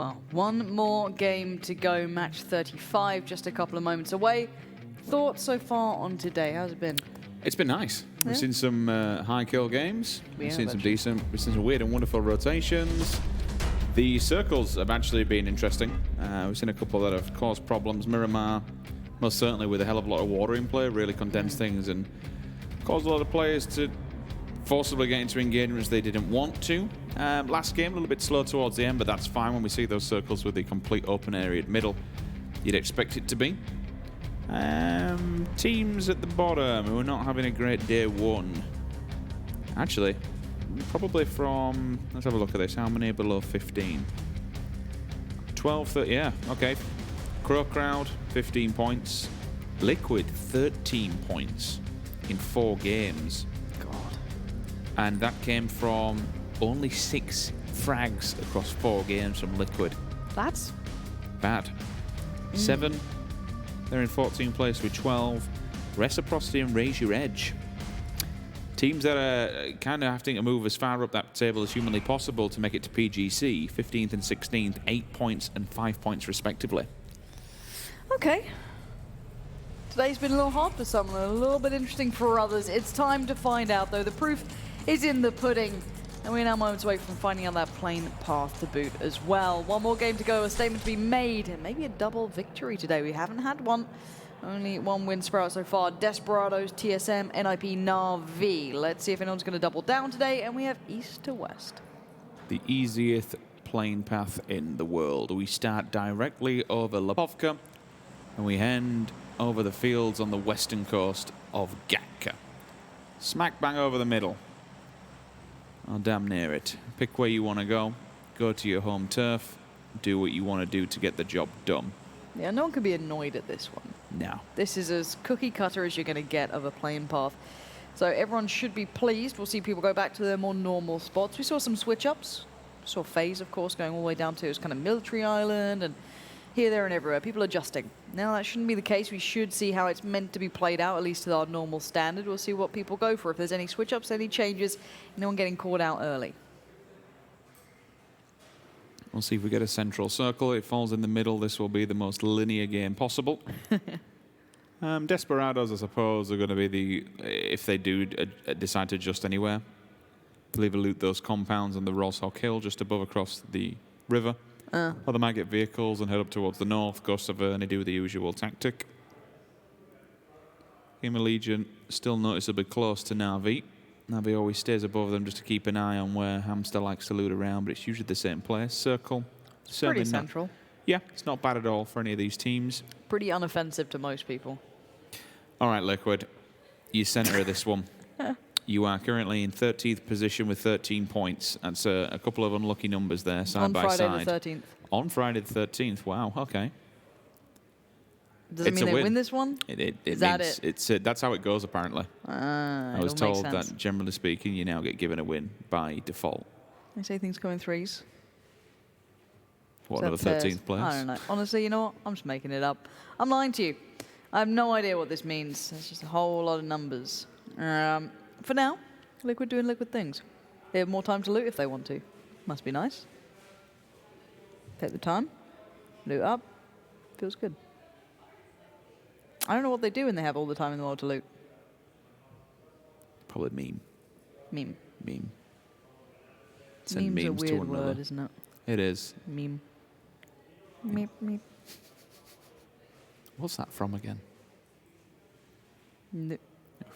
Well, one more game to go, match 35, just a couple of moments away. Thoughts so far on today? How's it been? It's been nice. We've seen some high kill games. We've seen some decent, we've seen some weird and wonderful rotations. The circles have actually been interesting. We've seen a couple that have caused problems. Miramar, most certainly with a hell of a lot of water in play, really condensed things and caused a lot of players to forcibly get into engagements they didn't want to. Last game, a little bit slow towards the end, but that's fine when we see those circles with the complete open area middle. You'd expect it to be. Teams at the bottom who are not having a great day one. Actually, probably from, let's have a look at this. How many are below 15? 12, 30, yeah, okay. CrowCrowd, 15 points. Liquid, 13 points in 4 games. God. And that came from only 6 frags across 4 games from Liquid. That's bad. 7. They're in 14th place with 12. Reciprocity and Raise Your Edge. Teams that are kind of having to move as far up that table as humanly possible to make it to PGC. 15th and 16th, 8 points and 5 points respectively. Okay. Today's been a little hard for some, a little bit interesting for others. It's time to find out, though. The proof is in the pudding. And we're now moments away from finding out that plane path to boot as well. One more game to go, a statement to be made, and maybe a double victory today. We haven't had one. Only one win spread so far. Desperados, TSM, NIP, Na'Vi. Let's see if anyone's going to double down today, and we have east to west. The easiest plane path in the world. We start directly over Lapovka, and we end over the fields on the western coast of Gatka. Smack bang over the middle. Oh, damn near it. Pick where you want to go. Go to your home turf. Do what you want to do to get the job done. Yeah, no one can be annoyed at this one. No. This is as cookie cutter as you're going to get of a plane path. So everyone should be pleased. We'll see people go back to their more normal spots. We saw some switch ups. Saw FaZe, of course, going all the way down to his kind of military island and here, there, and everywhere. People adjusting. Now, that shouldn't be the case. We should see how it's meant to be played out, at least to our normal standard. We'll see what people go for. If there's any switch-ups, any changes, no one getting caught out early. We'll see if we get a central circle. It falls in the middle. This will be the most linear game possible. Desperados, I suppose, are going to be the, if they do decide to adjust anywhere, they'll either loot those compounds on the Roshawk Hill just above across the river. Or they might get vehicles and head up towards the north, go Savernah, do the usual tactic. GamerLegion still noticeably close to Na'Vi. Na'Vi always stays above them just to keep an eye on where Hamster likes to loot around, but it's usually the same place. Circle. It's pretty central. Yeah, it's not bad at all for any of these teams. Pretty unoffensive to most people. All right, Liquid. You center of this one. You are currently in 13th position with 13 points. That's a couple of unlucky numbers there, side by side. On Friday the 13th. On Friday the 13th. Wow, okay. Does it mean they win this one? Is that it? That's how it goes, apparently. I was told that, generally speaking, you now get given a win by default. They say things come in threes. What, another 13th place? I don't know. Honestly, you know what? I'm just making it up. I'm lying to you. I have no idea what this means. It's just a whole lot of numbers. For now, Liquid doing Liquid things. They have more time to loot if they want to. Must be nice. Take the time. Loot up. Feels good. I don't know what they do when they have all the time in the world to loot. Probably meme. Meme. Meme. Send meme's memes a weird word, isn't it? It is. Meme. Meep, meep. What's that from again? No.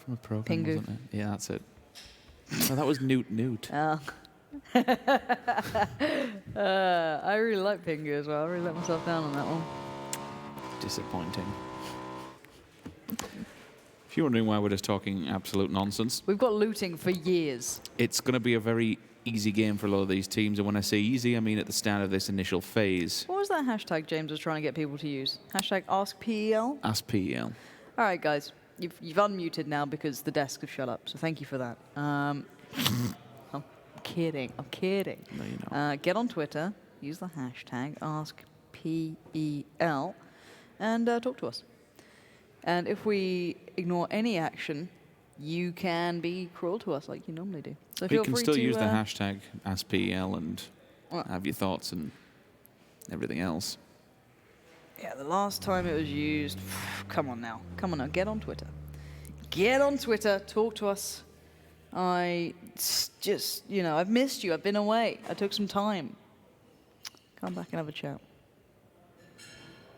From a program, Pingu. Wasn't it? Yeah, that's it. Oh, that was Newt. Oh. I really like Pingu as well. I really let myself down on that one. Disappointing. If you're wondering why we're just talking absolute nonsense, we've got looting for years. It's going to be a very easy game for a lot of these teams, and when I say easy, I mean at the start of this initial phase. What was that hashtag James was trying to get people to use? Hashtag AskPEL? AskPEL. All right, guys. You've unmuted now because the desk have shut up, so thank you for that. I'm kidding. I'm kidding. No, you're not. Get on Twitter, use the hashtag AskPEL, and talk to us. And if we ignore any action, you can be cruel to us like you normally do. So you can still use the hashtag AskPEL and have your thoughts and everything else. Yeah, the last time it was used, come on now, get on Twitter. Get on Twitter, talk to us. Just, you know, I've missed you, I've been away, I took some time. Come back and have a chat.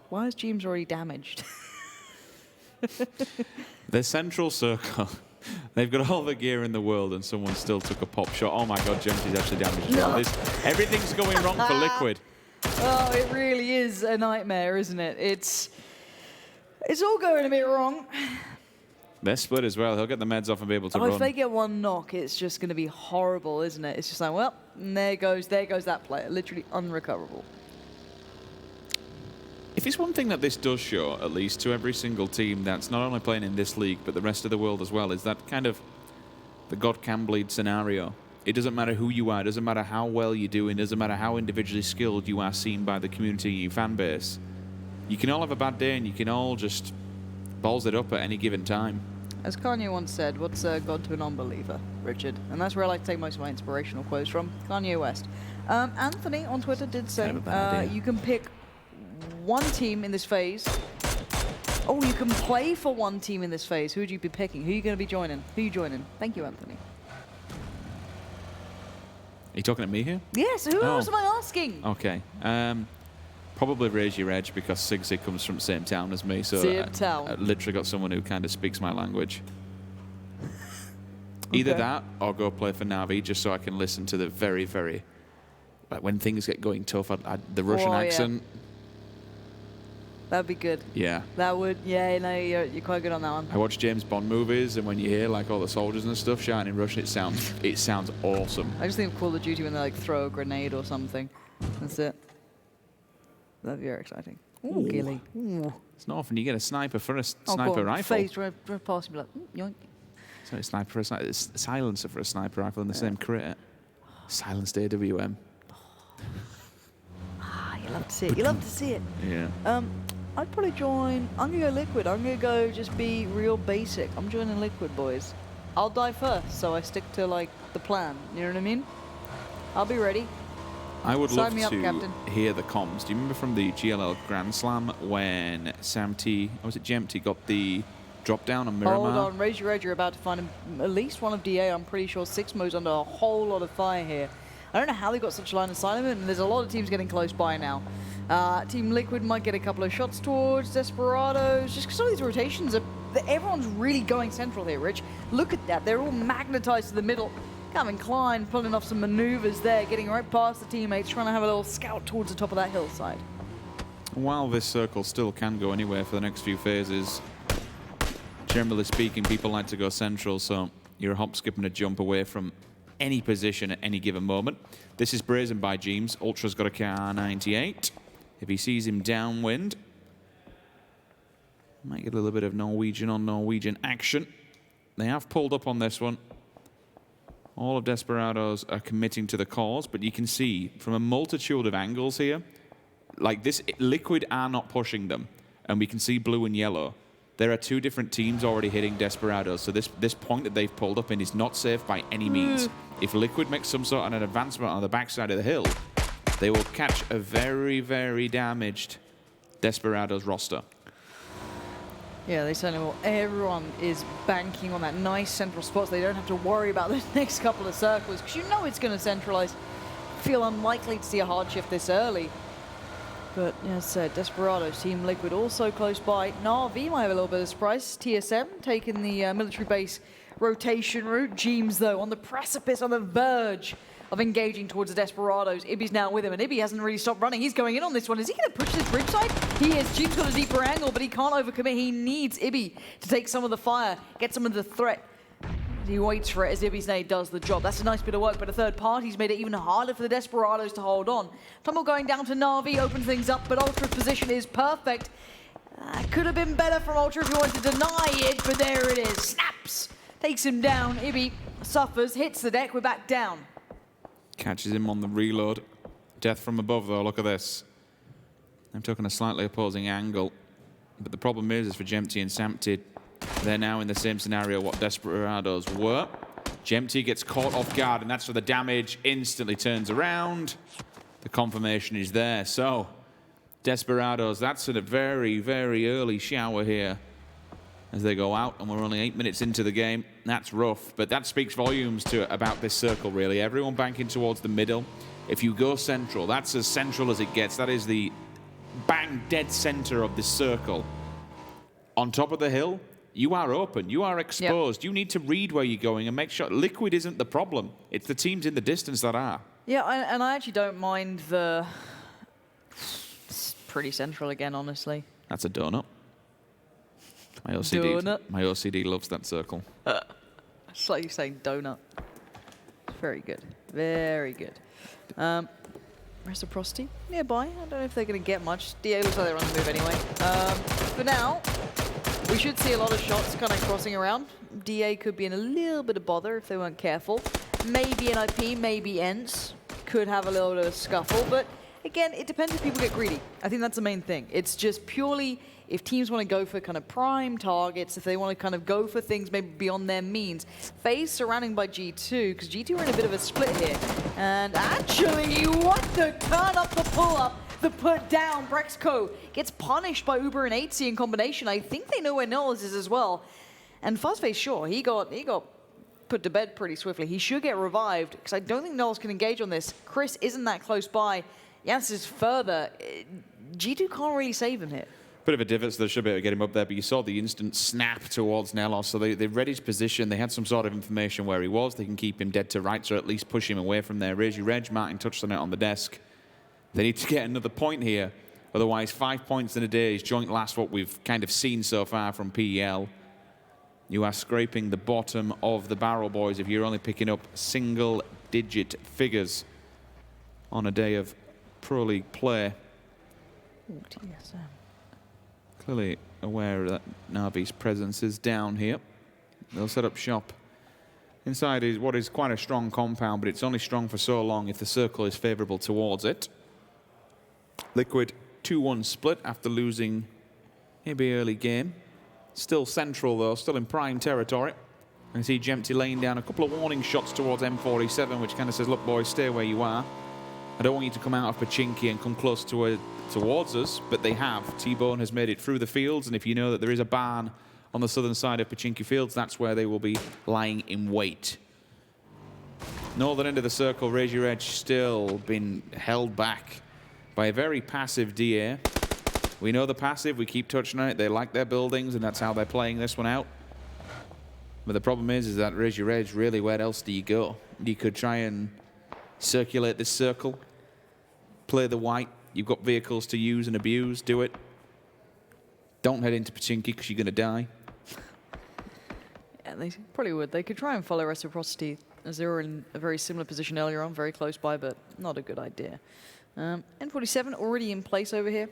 Why is James already damaged? The central circle. They've got all the gear in the world and someone still took a pop shot. Oh my god, James is actually damaged as well. Everything's going wrong for Liquid. Oh, it really is a nightmare, isn't it? It's all going a bit wrong. They're split as well. He'll get the meds off and be able to run. If they get one knock, it's just going to be horrible, isn't it? It's just like, well, and there goes that player. Literally unrecoverable. If it's one thing that this does show, at least to every single team that's not only playing in this league, but the rest of the world as well, is that kind of the God can bleed scenario. It doesn't matter who you are, it doesn't matter how well you're doing, it doesn't matter how individually skilled you are seen by the community and your fan base. You can all have a bad day and you can all just balls it up at any given time. As Kanye once said, what's God to a non-believer, Richard? And that's where I like to take most of my inspirational quotes from, Kanye West. Anthony on Twitter did say you can pick one team in this phase. Oh, you can play for one team in this phase. Who would you be picking? Who are you going to be joining? Who are you joining? Thank you, Anthony. Are you talking to me here? Yes, who else am I asking? Okay. Probably Raise Your Edge because SIMSY comes from the same town as me, so I literally got someone who kind of speaks my language. Either that or go play for Na'Vi just so I can listen to the very, very... Like when things get going tough, the Russian accent... Yeah. That'd be good. Yeah. That would, yeah, no, you're quite good on that one. I watch James Bond movies, and when you hear like all the soldiers and stuff shouting in Russian, it sounds awesome. I just think of Call of Duty when they like throw a grenade or something. That's it. That'd be very exciting. Ooh, Gilly. Ooh. It's not often you get a sniper for a sniper rifle. FaZe drive past me like, yoink. Sorry, sniper for a sniper. It's a silencer for a sniper rifle in the same crit. Silenced AWM. You love to see it. You love to see it. Yeah. I'd probably join... I'm going to go Liquid. I'm going to go just be real basic. I'm joining Liquid, boys. I'll die first, so I stick to, like, the plan. You know what I mean? I'll be ready. I would love to Captain. hear the comms. Do you remember from the GLL Grand Slam when Samty, or was it Gemty, got the drop down on Miramar? Hold on. Raise your edge. You're about to find at least one of DA. I'm pretty sure 6 mode's under a whole lot of fire here. I don't know how they got such a line of sight of it, and there's a lot of teams getting close by now. Team Liquid might get a couple of shots towards Desperados, just because all these rotations are... Everyone's really going central here, Rich. Look at that. They're all magnetized to the middle. Calvin Klein pulling off some maneuvers there, getting right past the teammates, trying to have a little scout towards the top of that hillside. While this circle still can go anywhere for the next few phases, generally speaking, people like to go central, so you're a hop, skip, and a jump away from any position at any given moment. This is brazen by James. Ultra's got a KR98. If he sees him downwind, might get a little bit of Norwegian on Norwegian action. They have pulled up on this one. All of Desperados are committing to the cause, but you can see from a multitude of angles here, like this, Liquid are not pushing them, and we can see blue and yellow. There are 2 different teams already hitting Desperados, so this point that they've pulled up in is not safe by any means. If Liquid makes some sort of an advancement on the backside of the hill, they will catch a very, very damaged Desperados roster. Yeah, they certainly will. Everyone is banking on that nice central spot, so they don't have to worry about the next couple of circles, because you know it's going to centralize. Feel unlikely to see a hard shift this early. But, as I said, Desperados, Team Liquid also close by. Na'Vi might have a little bit of surprise. TSM taking the military base rotation route. Jeems, though, on the precipice, on the verge of engaging towards the Desperados. Ibby's now with him, and Ibby hasn't really stopped running. He's going in on this one. Is he going to push this bridge side? He is. Jeems got a deeper angle, but he can't overcommit. He needs Ibby to take some of the fire, get some of the threat. He waits for it as Ibby's nade does the job. That's a nice bit of work, but a third party's made it even harder for the Desperados to hold on. TomiL going down to Na'Vi, opens things up, but Ultra's position is perfect. Could have been better from Ultra if he wanted to deny it, but there it is. Snaps! Takes him down. Ibby suffers, hits the deck, we're back down. Catches him on the reload. Death from above, though. Look at this. I'm taking a slightly opposing angle. But the problem is for Gemty and Samty, they're now in the same scenario what Desperados were. Gemty gets caught off guard, and that's where the damage instantly turns around. The confirmation is there. So Desperados, that's in a very, very early shower here as they go out, and we're only 8 minutes into the game. That's rough, but that speaks volumes to about this circle, really. Everyone banking towards the middle. If you go central, that's as central as it gets. That is the bang dead center of this circle. On top of the hill, you are open, you are exposed. Yep. You need to read where you're going and make sure Liquid isn't the problem. It's the teams in the distance that are. Yeah, and I actually don't mind the... It's pretty central again, honestly. That's a donut. My OCD loves that circle. It's like you saying donut. Very good. Very good. Reciprocity nearby. I don't know if they're going to get much. DA looks like they're on the move anyway. For now, we should see a lot of shots kind of crossing around. DA could be in a little bit of bother if they weren't careful. Maybe NIP, maybe ENCE could have a little bit of a scuffle. But again, it depends if people get greedy. I think that's the main thing. It's just purely if teams want to go for kind of prime targets, if they want to kind of go for things maybe beyond their means. FaZe surrounding by G2, because G2 are in a bit of a split here. And actually, what the turn up, the pull up, the put down. Braexco gets punished by ubah and Aitzy in combination. I think they know where NELLOZ is as well. And Fuzzface, sure, he got put to bed pretty swiftly. He should get revived, because I don't think NELLOZ can engage on this. CrywCrowd isn't that close by. Yannis is further. G2 can't really save him here. Bit of a divot, so they should be able to get him up there, but you saw the instant snap towards NELLOZ, so they read his position. They had some sort of information where he was. They can keep him dead to rights, or at least push him away from there. RegReg, Martin touched on it on the desk. They need to get another point here. Otherwise, 5 points in a day is joint last, what we've kind of seen so far from PEL. You are scraping the bottom of the barrel, boys, if you're only picking up single-digit figures on a day of Pro League play. Ooh, TSM. Clearly aware that Na'Vi's presence is down here. They'll set up shop. Inside is what is quite a strong compound, but it's only strong for so long if the circle is favorable towards it. Liquid 2-1 split after losing maybe early game. Still central though, still in prime territory. I see Jempty laying down a couple of warning shots towards M47, which kind of says, look boys, stay where you are. I don't want you to come out of Pachinki and come close towards us, but they have. T-Bone has made it through the fields, and if you know that there is a barn on the southern side of Pachinki Fields, that's where they will be lying in wait. Northern end of the circle, RegReg still been held back by a very passive DA. We know the passive, we keep touching on it, they like their buildings, and that's how they're playing this one out. But the problem is that RegReg, really, where else do you go? You could try and circulate this circle, play the white. You've got vehicles to use and abuse. Do it. Don't head into Pachinki because you're going to die. Yeah, they probably would. They could try and follow Reciprocity as they were in a very similar position earlier on, very close by, but not a good idea. N47 already in place over here.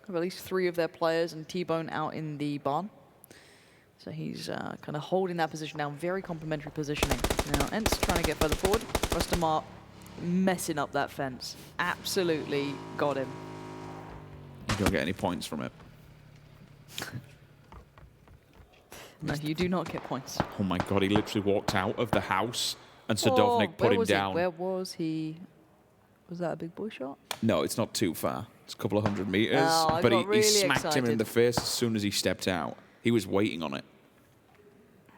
Have at least 3 of their players, and T-Bone out in the barn. So he's kind of holding that position down. Very complimentary positioning. Now, ENCE trying to get further forward. Rustanmar messing up that fence. Absolutely got him. You don't get any points from it. No, you do not get points. Oh my god, he literally walked out of the house and Sadovnik put him down. Where was he? Was that a big boy shot? No, it's not too far. It's a couple of 100 meters. Oh, but really he smacked excited. him in the face as soon as he stepped out. He was waiting on it.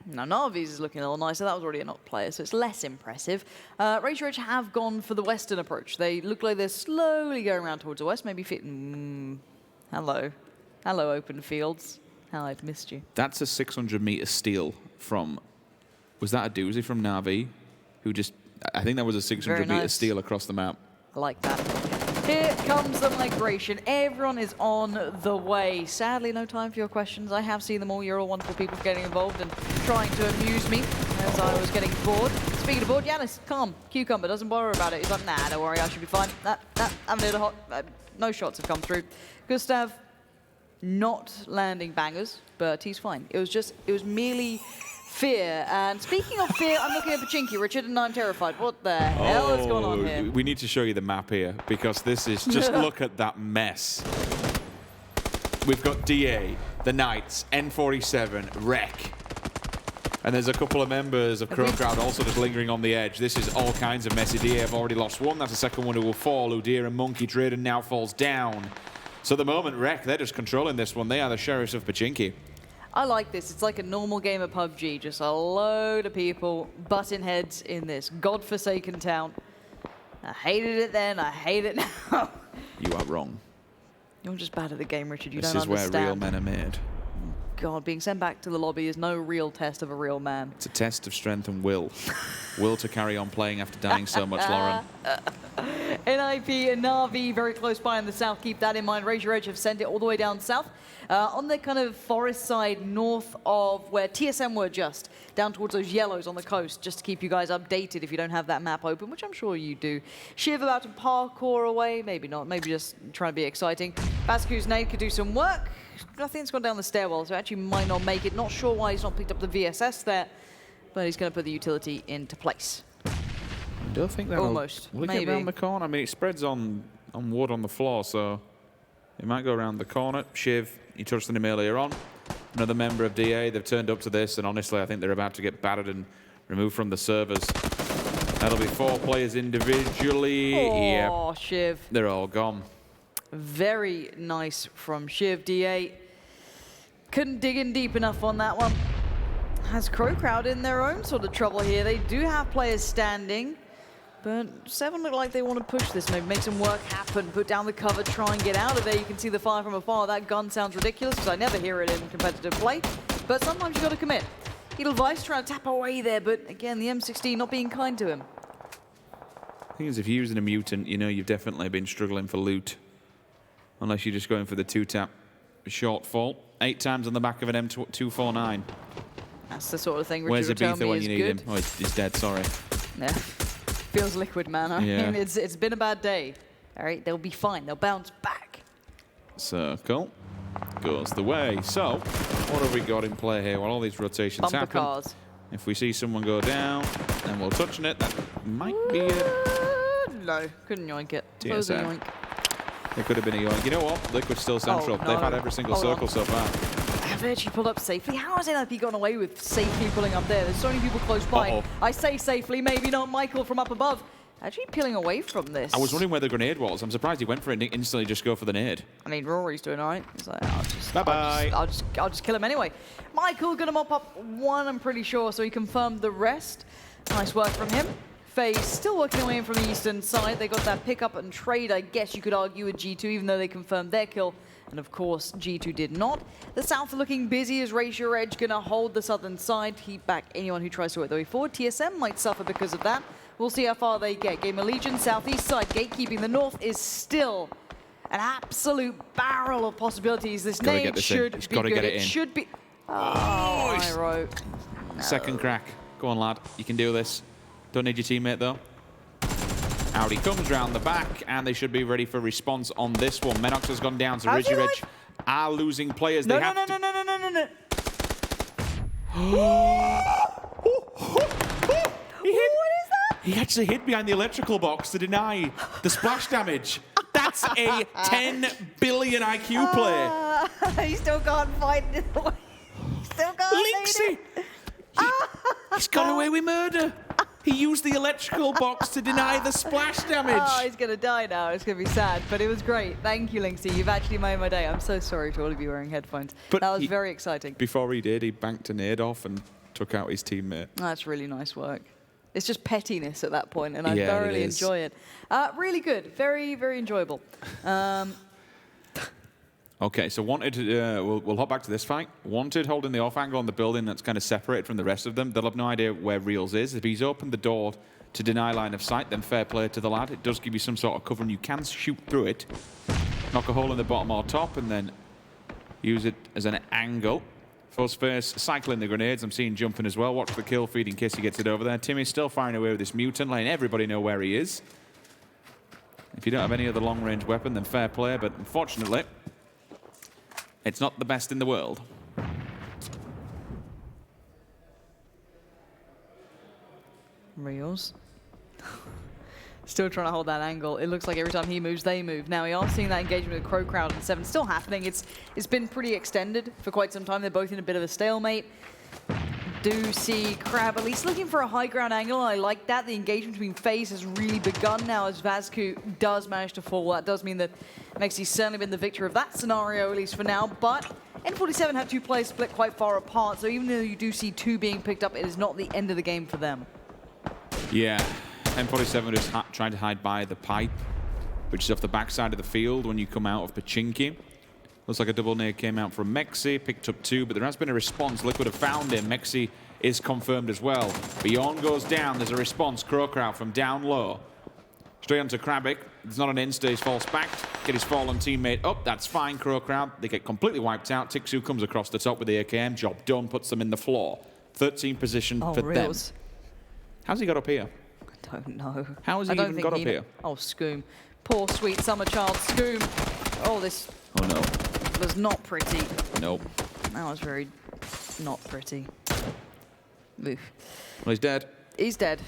Now, Na'Vi's is looking a little nicer. That was already a NOK player, so it's less impressive. RegReg have gone for the western approach. They look like they're slowly going around towards the west, maybe fitting... hello. Hello, open fields. How I've missed you. That's a 600-meter steal from... Was that a doozy from Na'Vi? Who just... I think that was a 600-meter steal across the map. I like that. Here comes the migration. Everyone is on the way. Sadly, no time for your questions. I have seen them all. You're all wonderful people for getting involved and trying to amuse me as I was getting bored. Speaking of bored, Yannis, calm. Cucumber doesn't worry about it. He's like, nah, don't worry, I should be fine. I'm a little hot. No shots have come through. Gustav not landing bangers, but he's fine. It was merely fear. And speaking of fear, I'm looking at Pachinki, Richard, and I'm terrified. What the hell is going on here? We need to show you the map here, because this is just look at that mess. We've got DA, the Knights, N47, Rec. And there's a couple of members of CrowCrowd also just lingering on the edge. This is all kinds of messy. DA have already lost one. That's the second one who will fall. Udyr and Monkey Trader now falls down. So at the moment, Rek, they're just controlling this one. They are the sheriffs of Pachinki. I like this. It's like a normal game of PUBG. Just a load of people butting heads in this godforsaken town. I hated it then. I hate it now. You are wrong. You're just bad at the game, Richard. You this don't is understand. where real men are made. God, being sent back to the lobby is no real test of a real man. It's a test of strength and will. Will to carry on playing after dying so much, Lauren. NIP and Na'Vi very close by in the south. Keep that in mind. Raise Your Edge have sent it all the way down south. On the kind of forest side north of where TSM were just, down towards those yellows on the coast, just to keep you guys updated if you don't have that map open, which I'm sure you do. Shiv about to parkour away, maybe not, maybe just trying to be exciting. Vasquez's nade could do some work. I think it's gone down the stairwell, so actually might not make it. Not sure why he's not picked up the VSS there, but he's going to put the utility into place. I don't think that almost. Will it maybe get around the corner? I mean, it spreads on wood on the floor, so it might go around the corner. Shiv, he touched on him earlier on. Another member of DA, they've turned up to this, and honestly, I think they're about to get battered and removed from the servers. That'll be 4 players individually. Oh, yep. Shiv. They're all gone. Very nice from Shiv. DA couldn't dig in deep enough on that one. Has CrowCrowd in their own sort of trouble here. They do have players standing, but 7 look like they want to push this, maybe make some work happen, put down the cover, try and get out of there. You can see the fire from afar. That gun sounds ridiculous because I never hear it in competitive play, but sometimes you got to commit. Edelweiss trying to tap away there, but again, the M16 not being kind to him. The thing is, if you're using a mutant, you know you've definitely been struggling for loot. Unless you're just going for the 2-tap shortfall. 8 times on the back of an M249. That's the sort of thing Richard Where's would tell ABeautflDeath me when is you need good. him? Oh, he's dead, sorry. Yeah. Feels liquid, man. I mean, it's been a bad day. All right, they'll be fine. They'll bounce back. Circle goes the way. So, what have we got in play here while all these rotations Bumper happen? cars. If we see someone go down, and we'll touch on it, that might be it. No, couldn't yoink it. TSM. Suppose a yoink. It could have been a yoink. You know what? Liquid's still central. Oh, no. They've had every single Hold circle on. so far. Have they actually pulled up safely? How has NIP gotten away with safely pulling up there? There's so many people close by. Uh-oh. I say safely, maybe not Michael from up above. Actually peeling away from this. I was wondering where the grenade was. I'm surprised he went for it and didn't instantly just go for the nade. I mean, Rory's doing all right. He's like, Bye-bye. I'll just kill him anyway. Michael gonna mop up 1, I'm pretty sure, so he confirmed the rest. Nice work from him. FaZe still working away in from the eastern side. They got that pick up and trade, I guess you could argue, with G2, even though they confirmed their kill. And of course, G2 did not. The south are looking busy as Raise Your Edge gonna hold the southern side, keep back anyone who tries to work their way forward. TSM might suffer because of that. We'll see how far they get. GamerLegion, southeast side, gatekeeping. The north is still an absolute barrel of possibilities. This nade should be good. It should be. Oh, I wrote. No. Second crack. Go on, lad. You can do this. Don't need your teammate, though. Out he comes round the back, and they should be ready for response on this one. Menox has gone down, so Raise Your Edge are losing players. No, they no, have no, to... no, no, no, no, no, no. He hit. What is that? He actually hid behind the electrical box to deny the splash damage. That's a 10 billion IQ play. He still can't fight it. Still can't Linksy! He's got away with murder. He used the electrical box to deny the splash damage. Oh, he's going to die now. It's going to be sad, but it was great. Thank you, Linksy. You've actually made my day. I'm so sorry to all of you wearing headphones. But that was very exciting. Before he did, he banked a nade off and took out his teammate. That's really nice work. It's just pettiness at that point, and I Yeah, thoroughly it is. enjoy it. Really good. Very, very enjoyable. Okay, so Wanted, we'll hop back to this fight. Wanted holding the off angle on the building that's kind of separated from the rest of them. They'll have no idea where Reels is. If he's opened the door to deny line of sight, then fair play to the lad. It does give you some sort of cover, and you can shoot through it. Knock a hole in the bottom or top, and then use it as an angle. Fuzzface cycling the grenades. I'm seeing jumping as well. Watch the kill feed in case he gets it over there. Timmy's still firing away with this mutant, letting everybody know where he is. If you don't have any other long-range weapon, then fair play, but unfortunately, it's not the best in the world. Reels. Still trying to hold that angle. It looks like every time he moves, they move. Now, we are seeing that engagement with CrowCrowd and 7 still happening. It's been pretty extended for quite some time. They're both in a bit of a stalemate. do see Crab at least looking for a high ground angle. I like that. The engagement between FaZe has really begun now as Vazku does manage to fall. That does mean that mxey's certainly been the victor of that scenario, at least for now. But N47 have 2 players split quite far apart, so even though you do see 2 being picked up, it is not the end of the game for them. Yeah, N47 is trying to hide by the pipe, which is off the backside of the field when you come out of Pachinki. Looks like a double nade came out from mxey, picked up 2, but there has been a response. Liquid have found him. mxey is confirmed as well. Beyond goes down. There's a response. CrowCrowd from down low. Straight onto Krabik. There's not an insta. He's false backed. Get his fallen teammate up. That's fine, CrowCrowd. They get completely wiped out. Tiikzu comes across the top with the AKM. Job done. Puts them in the floor. 13 position for Reels. them. How's he got up here? I don't know. How has he even got up here? Oh, Scoom. Poor sweet summer child, Scoom. Oh, this... Oh, no. Was not pretty. Nope. That was very not pretty. Oof. Well, he's dead. He's dead.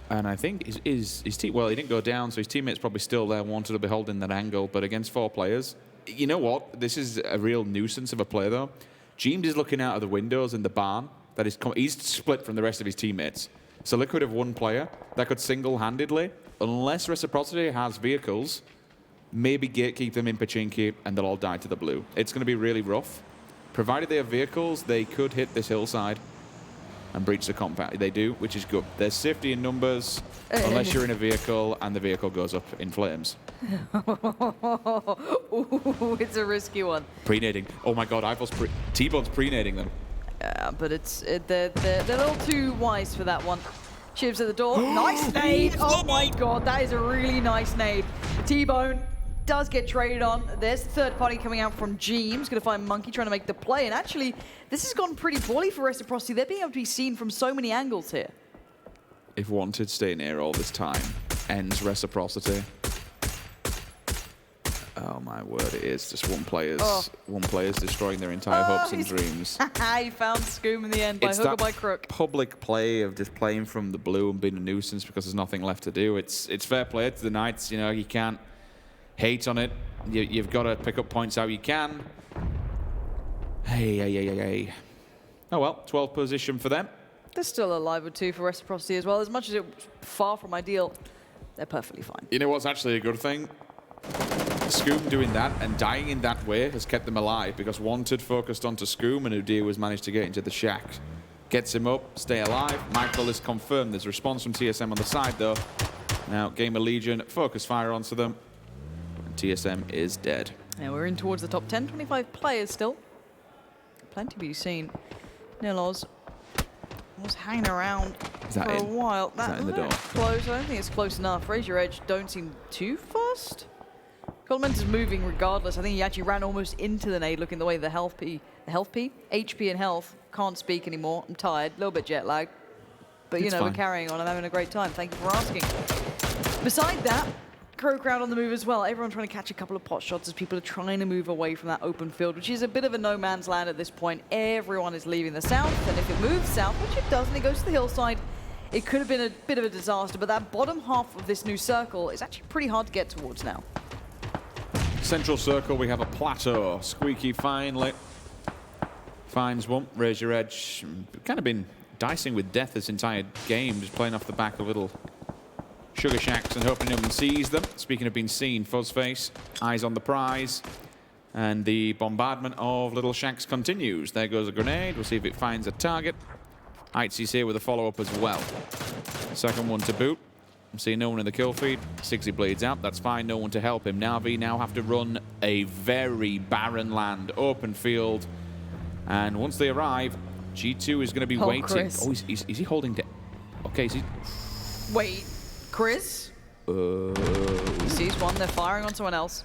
And I think his team, well, he didn't go down, so his teammate's probably still there, wanted to be holding that angle. But against 4 players, you know what? This is a real nuisance of a player, though. Jeems is looking out of the windows in the barn. That is, he's split from the rest of his teammates. So Liquid have 1 player that could single-handedly, unless Reciprocity has vehicles, maybe gatekeep them in Pachinki, and they'll all die to the blue. It's going to be really rough. Provided they have vehicles, they could hit this hillside and breach the compound. They do, which is good. There's safety in numbers, unless you're in a vehicle and the vehicle goes up in flames. Ooh, it's a risky one. Pre-nading. Oh my God, T-Bone's pre-nading them. Yeah, but they're a little too wise for that one. Shivs at the door. Nice nade. Oh my God, that is a really nice nade. T-Bone does get traded on. There's the third party coming out from Jeems. Going to find Monkey trying to make the play. And actually, this has gone pretty poorly for Reciprocity. They're being able to be seen from so many angles here. If Wanted stay near all this time, ends Reciprocity. Oh my word, it is just one player's destroying their entire hopes and dreams. He found Scoom in the end by hook or by crook. Public play of just playing from the blue and being a nuisance because there's nothing left to do. It's fair play to the Knights. You know, you can't hate on it. You've got to pick up points how you can. Hey. Oh well, 12th position for them. They're still alive with 2 for Reciprocity as well. As much as it was far from ideal, they're perfectly fine. You know what's actually a good thing? Scoom doing that and dying in that way has kept them alive because Wanted focused onto Scoom and Udir was managed to get into the shack. Gets him up, stay alive. Michael is confirmed. There's a response from TSM on the side though. Now GamerLegion focus fire onto them. And TSM is dead. Yeah, we're in towards the top 10, 25 players still. Plenty to be seen. NELLOZ was hanging around for a while. Is that in the door? Close. I don't think it's close enough. Raise your edge. Don't seem too fast. Coleman is moving regardless. I think he actually ran almost into the nade, looking the way the HP and health. Can't speak anymore. I'm tired. A little bit jet lag. But you know, we're carrying on. I'm having a great time. Thank you for asking. Beside that, CrowCrowd on the move as well. Everyone trying to catch a couple of pot shots as people are trying to move away from that open field, which is a bit of a no man's land at this point. Everyone is leaving the south, and if it moves south, which it does, and it goes to the hillside, it could have been a bit of a disaster. But that bottom half of this new circle is actually pretty hard to get towards now. Central circle, we have a plateau. SKUIJKE finally finds one. Raise your edge. Kind of been dicing with death this entire game, just playing off the back of little sugar shacks and hoping no one sees them. Speaking of being seen, Fuzzface, eyes on the prize. And the bombardment of little shacks continues. There goes a grenade. We'll see if it finds a target. Aitzy's here with a follow-up as well. Second one to boot. I'm seeing no one in the kill feed. SIMSY bleeds out. That's fine. No one to help him. Na'Vi now have to run a very barren land, open field. And once they arrive, G2 is going to be waiting. Chris. Oh, is he holding down? Okay, is he... Wait, Chris? He sees one. They're firing on someone else.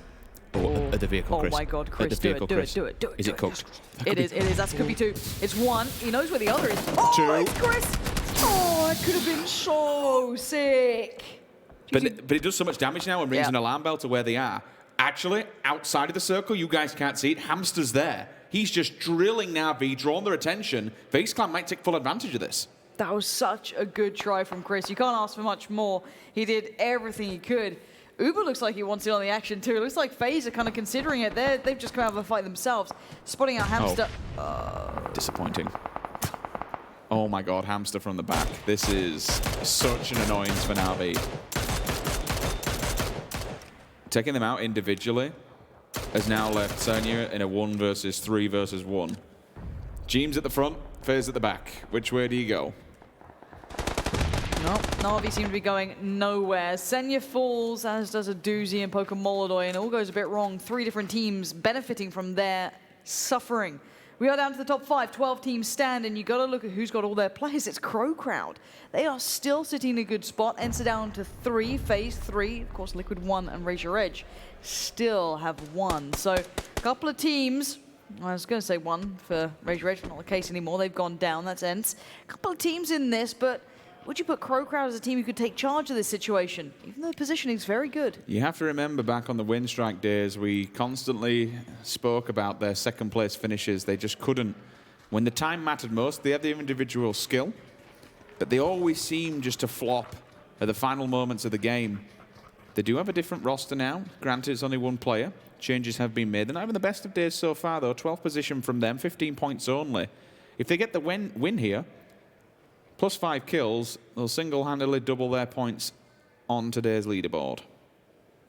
Oh, at the vehicle, Chris. Oh my God, Chris, at the vehicle, do it. Is it cooked? It is. That could be 2. It's 1. He knows where the other is. Oh, 2. It's Chris. Oh, it could have been so sick. But it does so much damage now and rings an alarm bell to where they are. Actually, outside of the circle, you guys can't see it. Hamster's there. He's just drilling Na'Vi, drawing their attention. FaZe Clan might take full advantage of this. That was such a good try from Chris. You can't ask for much more. He did everything he could. ubah looks like he wants it on the action too. It looks like FaZe are kind of considering it. They've just come out of a fight themselves. Spotting out Hamster. Disappointing. Oh my god, Hamster from the back. This is such an annoyance for Navi. Taking them out individually has now left Senya in a 1 versus 3 versus 1. Jeems at the front, FaZe at the back. Which way do you go? No, Navi seem to be going nowhere. Senya falls, as does a doozy and Pokemolodoy, and it all goes a bit wrong. 3 different teams benefiting from their suffering. We are down to the top 5, 12 teams stand, and you got to look at who's got all their players. It's CrowCrowd. They are still sitting in a good spot. ENCE down to 3, FaZe 3, of course Liquid 1 and Raise Your Edge still have 1. So a couple of teams, I was going to say 1 for Raise Your Edge, not the case anymore. They've gone down, that's ENCE. A couple of teams in this, but would you put CrowCrowd as a team who could take charge of this situation, even though the positioning is very good? You have to remember back on the win strike days, we constantly spoke about their second place finishes. They just couldn't. When the time mattered most, they had the individual skill, but they always seem just to flop at the final moments of the game. They do have a different roster now. Granted, it's only 1 player. Changes have been made. They're not having the best of days so far, though. 12th position from them, 15 points only. If they get the win here, plus 5 kills, they'll single-handedly double their points on today's leaderboard.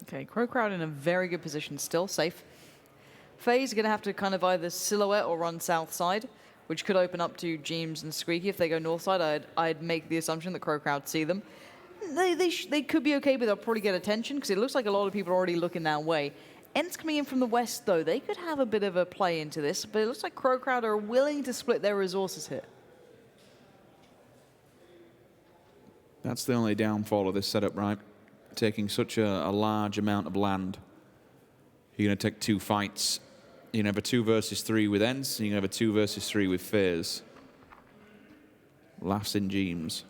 Okay, CrowCrowd in a very good position, still safe. FaZe are going to have to kind of either silhouette or run south side, which could open up to Jeems and SKUIJKE. If they go north side, I'd make the assumption that CrowCrowd see them. They could be okay, but they'll probably get attention because it looks like a lot of people are already looking that way. ENCE coming in from the west, though, they could have a bit of a play into this, but it looks like CrowCrowd are willing to split their resources here. That's the only downfall of this setup, right? Taking such a large amount of land. You're going to take 2 fights. You're going to have a 2 versus 3 with ENCE, and you're going to have a 2 versus 3 with FaZe. Laughs in Jeems.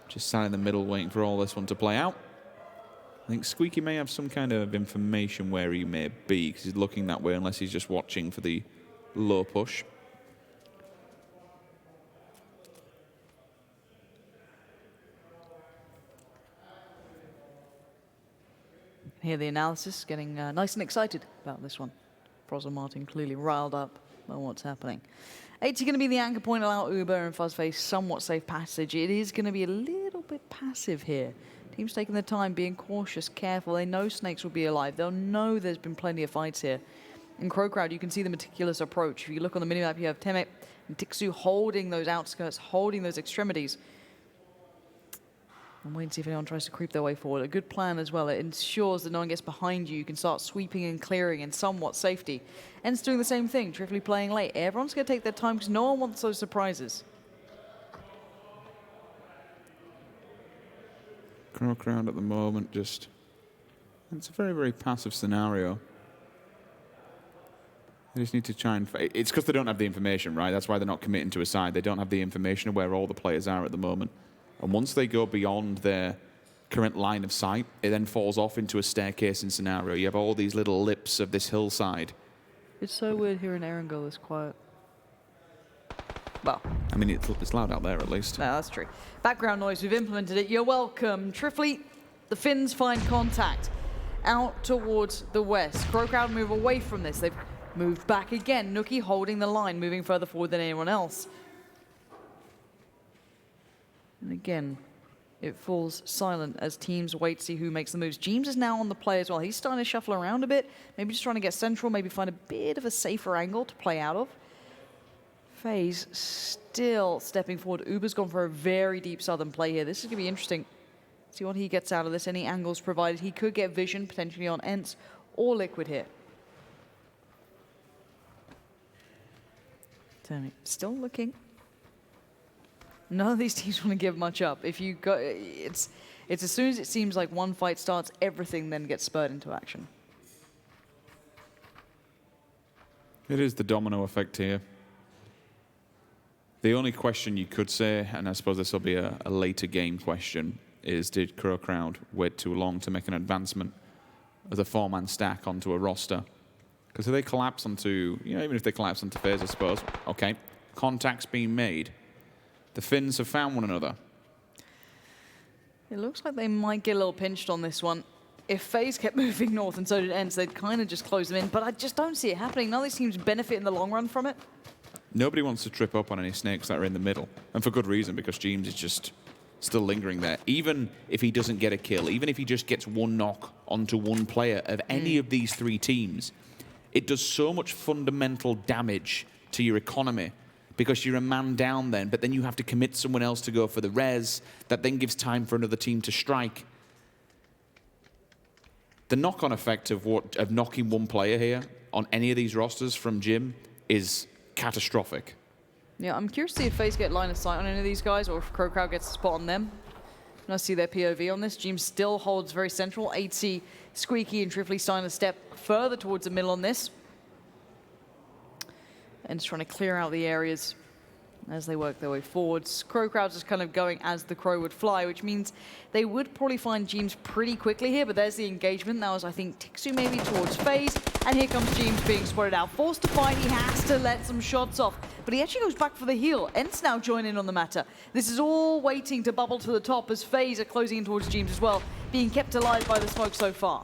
Just sat in the middle waiting for all this one to play out. I think SKUIJKE may have some kind of information where he may be, because he's looking that way unless he's just watching for the low push. Hear the analysis, getting nice and excited about this one. Frozen Martin clearly riled up by what's happening. Aitzy going to be the anchor point, allow ubah and Fuzzface somewhat safe passage. It is going to be a little bit passive here. Team's taking their time, being cautious, careful. They know snakes will be alive. They'll know there's been plenty of fights here. In CrowCrowd, you can see the meticulous approach. If you look on the minimap, you have TomiL and Tiikzu holding those outskirts, holding those extremities. And wait and see if anyone tries to creep their way forward. A good plan as well. It ensures that no one gets behind you. You can start sweeping and clearing in somewhat safety. ENCE doing the same thing, TRYFFELI playing late. Everyone's going to take their time because no one wants those surprises. CrowCrowd at the moment just... It's a very, very passive scenario. They just need to try and... It's because they don't have the information, right? That's why they're not committing to a side. They don't have the information of where all the players are at the moment. And once they go beyond their current line of sight, it then falls off into a staircasing scenario. You have all these little lips of this hillside. It's so weird hearing Erangel this quiet. Well, I mean, it's loud out there at least. No, that's true. Background noise, we've implemented it. You're welcome. TRYFFELI, the Finns find contact out towards the west. CrowCrowd move away from this. They've moved back again. NOOKIE holding the line, moving further forward than anyone else. And again, it falls silent as teams wait to see who makes the moves. Jeems is now on the play as well. He's starting to shuffle around a bit, maybe just trying to get central, maybe find a bit of a safer angle to play out of. FaZe still stepping forward. ubah's gone for a very deep southern play here. This is going to be interesting. See what he gets out of this. Any angles provided. He could get vision potentially on ENCE or Liquid here. TomiL still looking. None of these teams want to give much up. If you go, it's as soon as it seems like one fight starts, everything then gets spurred into action. It is the domino effect here. The only question you could say, and I suppose this will be a later game question, is did CrowCrowd wait too long to make an advancement as a 4-man stack onto a roster? Because if they collapse onto, even if they collapse onto FaZe, I suppose, okay, contact's being made. The Finns have found one another. It looks like they might get a little pinched on this one. If FaZe kept moving north and so did ENCE, they'd kind of just close them in, but I just don't see it happening. None of these teams benefit in the long run from it. Nobody wants to trip up on any snakes that are in the middle. And for good reason, because James is just still lingering there. Even if he doesn't get a kill, even if he just gets one knock onto one player of any of these three teams, it does so much fundamental damage to your economy because you're a man down then, but then you have to commit someone else to go for the res. That then gives time for another team to strike. The knock-on effect of knocking one player here on any of these rosters from Jim is catastrophic. Yeah, I'm curious to see if FaZe get line of sight on any of these guys or if CrowCrowd gets a spot on them. And I see their POV on this. Jim still holds very central. Aitzy, SKUIJKE, and TRYFFELI starting to step further towards the middle on this. And just trying to clear out the areas as they work their way forwards. CrowCrowd's just kind of going as the crow would fly, which means they would probably find James pretty quickly here, but there's the engagement. That was, I think, Tiikzu maybe towards FaZe, and here comes James being spotted out. Forced to fight, he has to let some shots off, but he actually goes back for the heal. ENCE now join in on the matter. This is all waiting to bubble to the top as FaZe are closing in towards James as well, being kept alive by the smoke so far.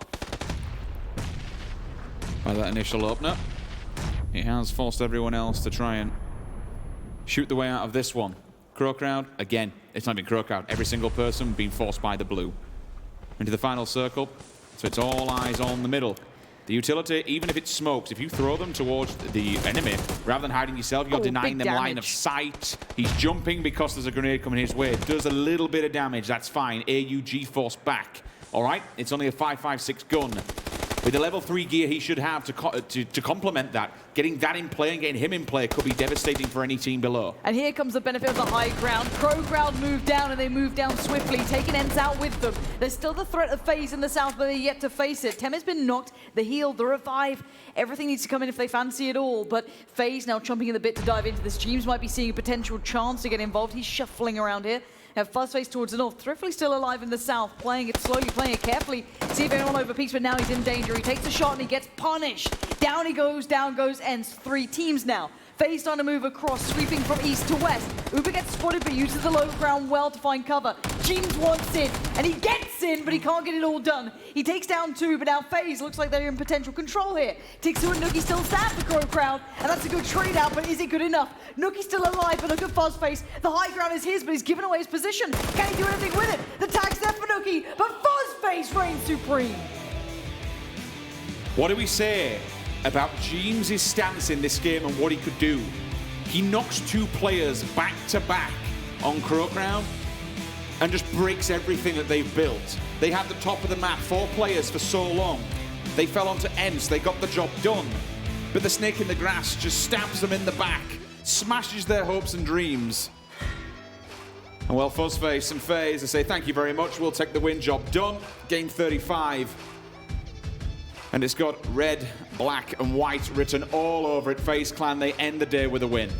By that initial opener, he has forced everyone else to try and shoot the way out of this one. CrowCrowd, again, it's not even CrowCrowd. Every single person being forced by the blue. Into the final circle, so it's all eyes on the middle. The utility, even if it smokes, if you throw them towards the enemy, rather than hiding yourself, you're denying them line of sight. He's jumping because there's a grenade coming his way. It does a little bit of damage, that's fine. AUG force back. All right, it's only a 5.56 gun. With the level 3 gear he should have to complement that, getting that in play and getting him in play could be devastating for any team below. And here comes the benefit of the high ground. CrowCrowd move down, and they move down swiftly, taking ENCE out with them. There's still the threat of FaZe in the south, but they're yet to face it. Tem has been knocked, the heal, the revive. Everything needs to come in if they fancy it all, but FaZe now chomping in the bit to dive into this. James might be seeing a potential chance to get involved. He's shuffling around here. Have Fuzzface towards the north. TRYFFELI still alive in the south, playing it slowly, playing it carefully. See if anyone overpeaks, but now he's in danger. He takes a shot and he gets punished. Down he goes, down goes ENCE. 3 teams now. FaZe starting to move across, sweeping from east to west. ubah gets spotted, but uses the low ground well to find cover. James wants in, and he gets in, but he can't get it all done. He takes down 2, but now FaZe looks like they're in potential control here. Tiikzu and NOOKIE still stab the CrowCrowd, and that's a good trade out, but is it good enough? NOOKIE's still alive, but look at Fuzzface. The high ground is his, but he's given away his position. Can he do anything with it? The tag's there for NOOKIE, but Fuzzface reigns supreme. What do we say about James' stance in this game and what he could do? He knocks 2 players back to back on CrowCrowd and just breaks everything that they've built. They had the top of the map, 4 players for so long. They fell onto ENCE, they got the job done. But the snake in the grass just stabs them in the back, smashes their hopes and dreams. And well, Fuzzface and FaZe, I say thank you very much. We'll take the win, job done. Game 35. And it's got red, black, and white written all over it. FaZe Clan, they end the day with a win.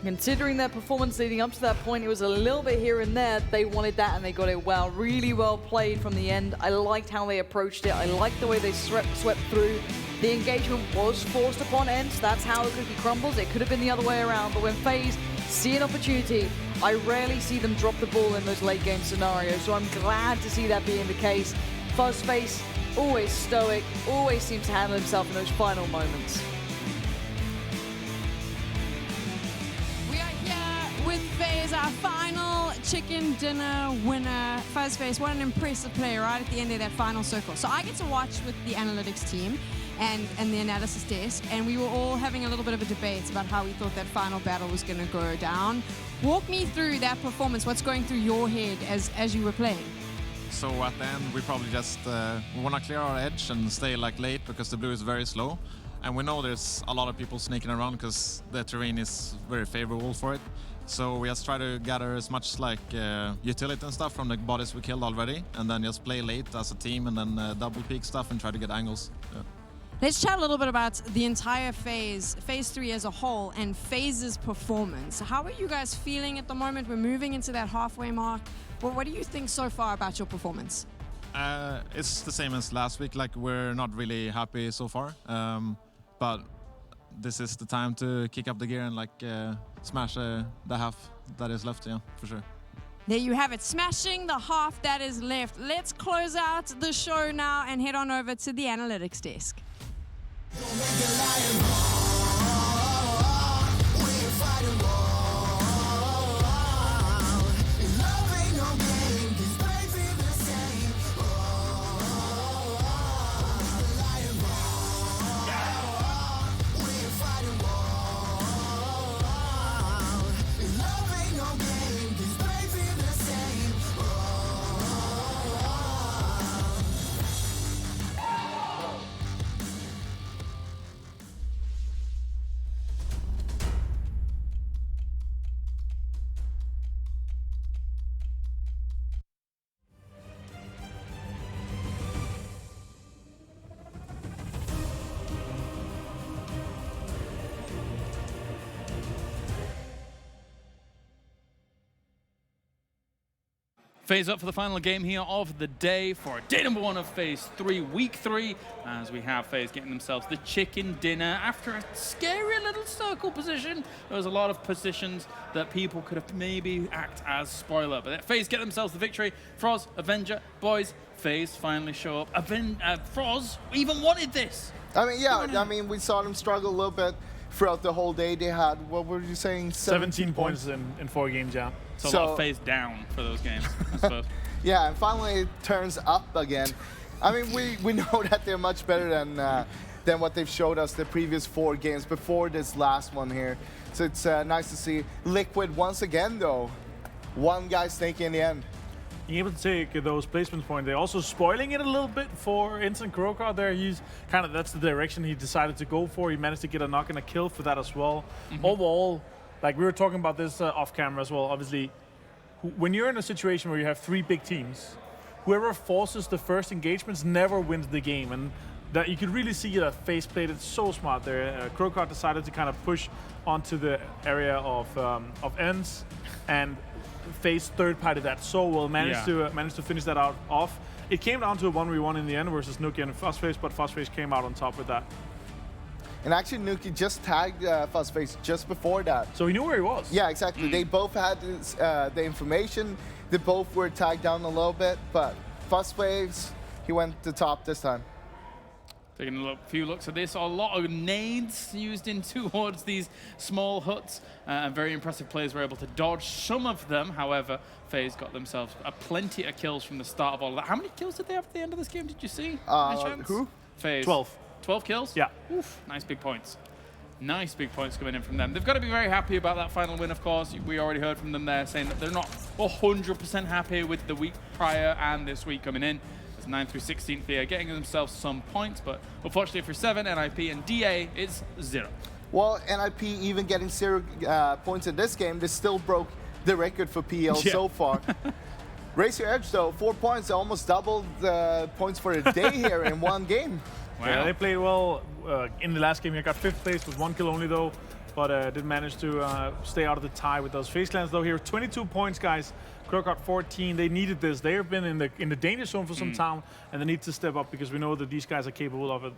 Considering their performance leading up to that point, it was a little bit here and there. They wanted that and they got it well. Really well played from the end. I liked how they approached it. I liked the way they swept through. The engagement was forced upon ENCE. That's how the cookie crumbles. It could have been the other way around. But when FaZe see an opportunity, I rarely see them drop the ball in those late game scenarios. So I'm glad to see that being the case. Fuzzface, always stoic, always seems to handle himself in those final moments. We are here with FaZe, our final chicken dinner winner. Fuzzface, what an impressive play right at the end of that final circle. So I get to watch with the analytics team and the analysis desk, and we were all having a little bit of a debate about how we thought that final battle was going to go down. Walk me through that performance. What's going through your head as you were playing? So at the end, we probably just want to clear our edge and stay like late because the blue is very slow. And we know there's a lot of people sneaking around because the terrain is very favorable for it. So we just try to gather as much like utility and stuff from the bodies we killed already, and then just play late as a team and then double peek stuff and try to get angles. Yeah. Let's chat a little bit about the entire Phase 3 as a whole, and FaZe's performance. How are you guys feeling at the moment? We're moving into that halfway mark. Well, what do you think so far about your performance? It's the same as last week. Like, we're not really happy so far, but this is the time to kick up the gear and like smash the half that is left. Yeah, for sure. There you have it, smashing the half that is left. Let's close out the show now and head on over to the analytics desk. FaZe up for the final game here of the day for day number 1 of Phase 3, Week 3, as we have FaZe getting themselves the chicken dinner after a scary little circle position. There was a lot of positions that people could have maybe act as spoiler, but FaZe get themselves the victory. Froz, Avenger, boys, FaZe finally show up. Froz even wanted this. I mean, yeah, I mean, we saw them struggle a little bit throughout the whole day. They had, what were you saying? 17 points in 4 games, yeah. So a lot of FaZe down for those games, I suppose. Yeah, and finally it turns up again. I mean, we know that they're much better than what they've showed us the previous 4 games before this last one here. So it's nice to see Liquid once again, though. One guy snaking in the end. Being able to take those placement points, they're also spoiling it a little bit for ENCE and CrowCrowd there. He's kind of, that's the direction he decided to go for. He managed to get a knock and a kill for that as well. Overall, like we were talking about this off camera as well, obviously, when you're in a situation where you have 3 big teams, whoever forces the first engagements never wins the game. And that you could really see that FaZe played it so smart there. CrowCrowd decided to kind of push onto the area of ENCE, and FaZe third-partied that so well, managed to finish that off. It came down to a 1v1 in the end versus NOOKIE and Fuzzface, but Fuzzface came out on top with that. And actually, NOOKIE just tagged Fuzzface just before that. So he knew where he was. Yeah, exactly. They both had the information. They both were tagged down a little bit, but Fuzzface, he went to top this time. Taking a few looks at this, a lot of nades used in towards these small huts, and very impressive players were able to dodge some of them. However, FaZe got themselves plenty of kills from the start of all of that. How many kills did they have at the end of this game, did you see? Who? FaZe. 12. 12 kills? Yeah. Oof, nice big points. Nice big points coming in from them. They've got to be very happy about that final win, of course. We already heard from them there saying that they're not 100% happy with the week prior and this week coming in. 9 through 16th here, getting themselves some points, but unfortunately for 7, NIP and DA, it's 0. Well, NIP even getting 0 points in this game, they still broke the record for PEL so far. Raise your edge though, 4 points, almost doubled the points for a day here in one game. Wow. Yeah, they played well in the last game. He got 5th place with 1 kill only though, but did manage to stay out of the tie with those FaZe Clans though here. 22 points, guys. CrowCrowd 14. They needed this. They have been in the danger zone for some time, and they need to step up because we know that these guys are capable of it.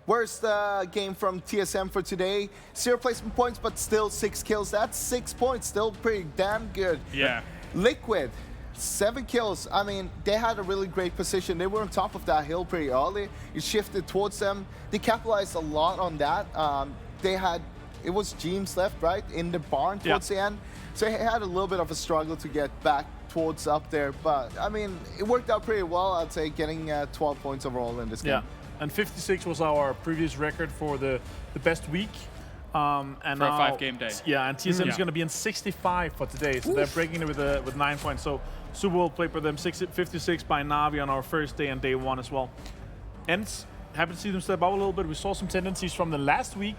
Where's the game from TSM for today? 0 placement points, but still 6 kills. That's 6 points. Still pretty damn good. Yeah. Liquid, 7 kills. I mean, they had a really great position. They were on top of that hill pretty early. It shifted towards them. They capitalized a lot on that. They had, it was James left, right, in the barn towards the end. So he had a little bit of a struggle to get back towards up there. But, I mean, it worked out pretty well, I'd say, getting 12 points overall in this game. Yeah, and 56 was our previous record for the best week. And for now, a 5-game day. Yeah, and TSM is going to be in 65 for today, so they're breaking it with 9 points. So super well played for them. 56 by Na'Vi on our first day and day 1 as well. ENCE, happy to see them step up a little bit. We saw some tendencies from the last week.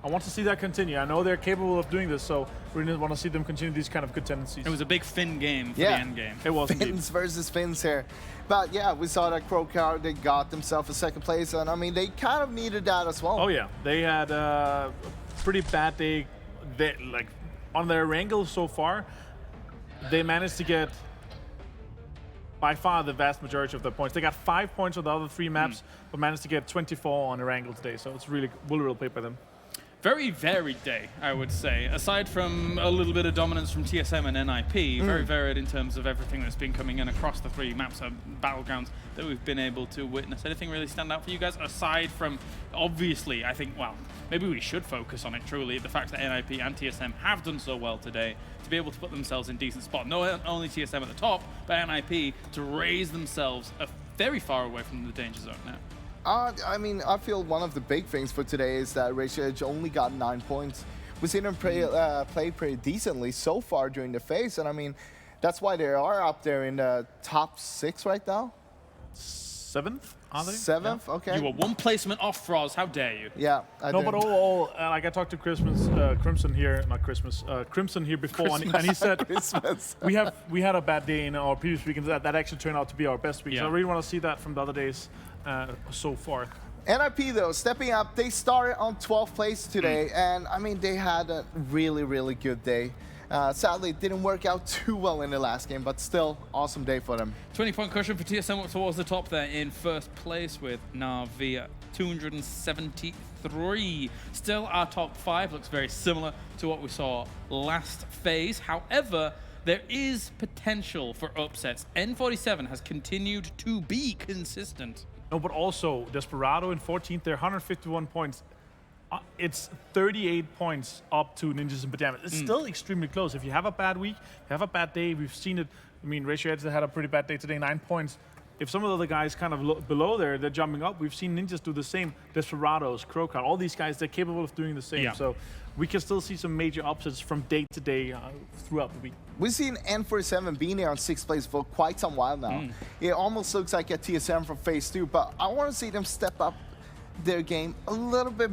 I want to see that continue. I know they're capable of doing this, so we really want to see them continue these kind of good tendencies. It was a big Finn game for the end game. It was Finns versus Finns here. But yeah, we saw that CrowCrowd, they got themselves a 2nd place, and I mean, they kind of needed that as well. Oh yeah, they had a pretty bad day. Like on their Erangel so far, they managed to get by far the vast majority of their points. They got 5 points on the other 3 maps, but managed to get 24 on Erangel today, so it's really well played by them. Very varied day, I would say. Aside from a little bit of dominance from TSM and NIP, very varied in terms of everything that's been coming in across the 3 maps and battlegrounds that we've been able to witness. Anything really stand out for you guys? Aside from, obviously, I think, well, maybe we should focus on it truly, the fact that NIP and TSM have done so well today to be able to put themselves in decent spot. Not only TSM at the top, but NIP to raise themselves very far away from the danger zone now. I mean, I feel one of the big things for today is that Raise Your Edge only got 9 points. We've seen them play pretty decently so far during the phase, and I mean, that's why they are up there in the top 6 right now. 7th, are they? 7th, okay. You were 1 placement off, Froz. How dare you? Yeah, I did. But overall, like I talked to Crimson here before, and he said we had a bad day in our previous weekend. That actually turned out to be our best week. So I really want to see that from the other days so far. NIP though, stepping up, they started on 12th place today, and I mean, they had a really, really good day. Sadly, it didn't work out too well in the last game, but still, awesome day for them. 20-point cushion for TSM up towards the top there in first place with Na'Vi at 273. Still, our top 5 looks very similar to what we saw last phase. However, there is potential for upsets. N47 has continued to be consistent. No, but also DESPERADO in 14th, they're 151 points. It's 38 points up to Ninjas and Pajamas. It's still extremely close. If you have a bad week, you have a bad day, we've seen it. I mean, Ratio Edge had a pretty bad day today, 9 points. If some of the other guys kind of below there, they're jumping up. We've seen Ninjas do the same. Desperados, CrowCrowd, all these guys, they're capable of doing the same. Yeah. So we can still see some major upsets from day to day throughout the week. We've seen N47 being there on 6th place for quite some while now. It almost looks like a TSM from Phase 2, but I want to see them step up their game a little bit